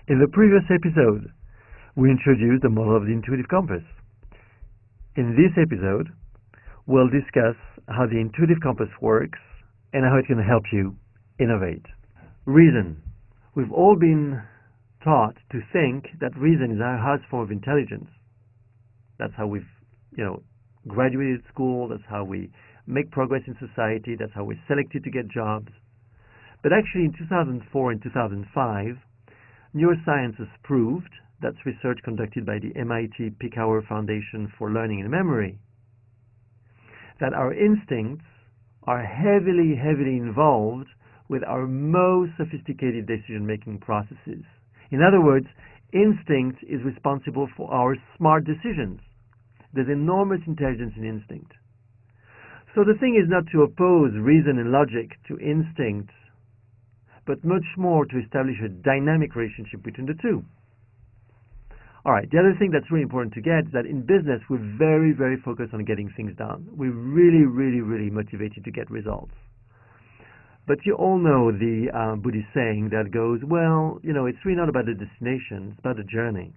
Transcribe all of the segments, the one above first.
In the previous episode, we introduced the model of the intuitive compass. In this episode, we'll discuss how the intuitive compass works and how it can help you innovate. Reason. We've all been taught to think that reason is our highest form of intelligence. That's how we've, graduated school. That's how we make progress in society. That's how we're selected to get jobs. But actually, in 2004 and 2005, neuroscience has proved, that's research conducted by the MIT Picower Foundation for Learning and Memory, that our instincts are heavily involved with our most sophisticated decision-making processes. In other words, instinct is responsible for our smart decisions. There's enormous intelligence in instinct. So the thing is not to oppose reason and logic to instinct, but much more to establish a dynamic relationship between the two. All right, the other thing that's really important to get is that in business, we're very focused on getting things done. We're really motivated to get results. But you all know the Buddhist saying that goes, well, it's really not about the destination, it's about the journey.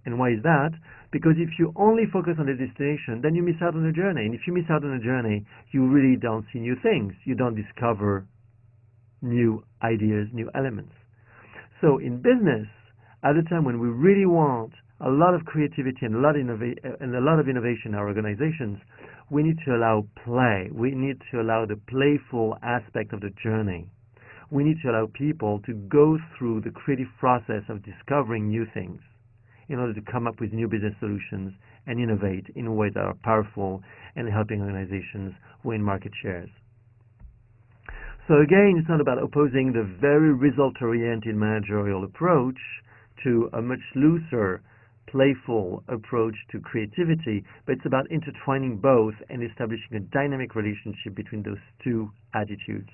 And why is that? Because if you only focus on the destination, then you miss out on the journey. And if you miss out on the journey, you really don't see new things. You don't discover new ideas, new elements. So in business, at a time when we really want a lot of creativity and a lot of innovation in our organizations, we need to allow play. We need to allow the playful aspect of the journey. We need to allow people to go through the creative process of discovering new things in order to come up with new business solutions and innovate in ways that are powerful and helping organizations win market shares. So again, it's not about opposing the very result-oriented managerial approach to a much looser, playful approach to creativity, but it's about intertwining both and establishing a dynamic relationship between those two attitudes.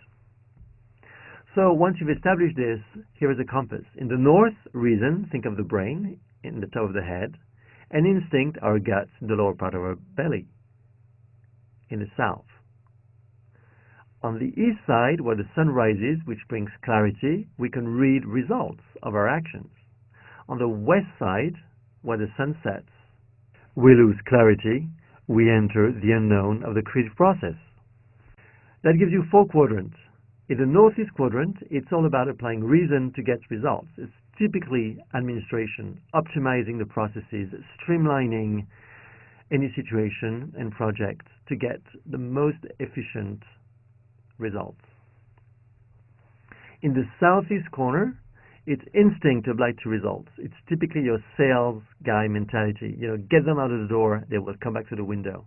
So once you've established this, here is a compass. In the north, reason, think of the brain in the top of the head, and instinct, our guts, in the lower part of our belly. In the south. On the east side, where the sun rises, which brings clarity, we can read results of our actions. On the west side, where the sun sets, we lose clarity, we enter the unknown of the creative process. That gives you 4 quadrants. In the northeast quadrant, it's all about applying reason to get results. It's typically administration, optimizing the processes, streamlining any situation and project to get the most efficient results. In the southeast corner, it's instinct applied to results. It's typically your sales guy mentality. Get them out of the door, they will come back to the window.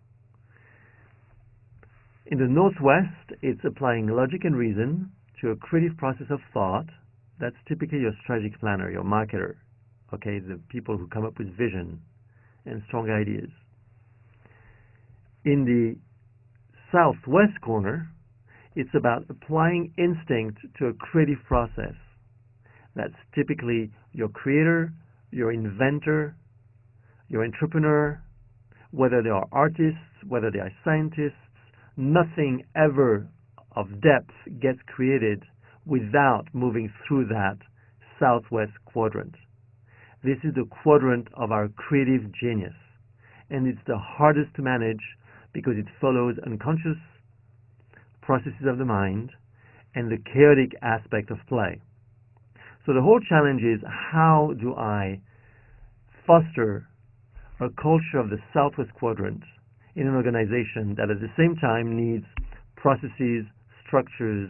In the northwest, it's applying logic and reason to a creative process of thought. That's typically your strategic planner, your marketer, okay, the people who come up with vision and strong ideas. In the southwest corner, it's about applying instinct to a creative process. That's typically your creator, your inventor, your entrepreneur, whether they are artists, whether they are scientists. Nothing ever of depth gets created without moving through that southwest quadrant. This is the quadrant of our creative genius, and it's the hardest to manage because it follows unconscious processes of the mind and the chaotic aspect of play. So the whole challenge is, how do I foster a culture of the southwest quadrant in an organization that at the same time needs processes, structures,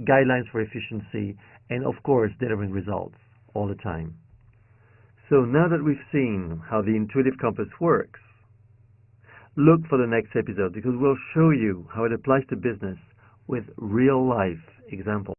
guidelines for efficiency, and of course delivering results all the time. So now that we've seen how the intuitive compass works, look for the next episode because we'll show you how it applies to business with real life examples.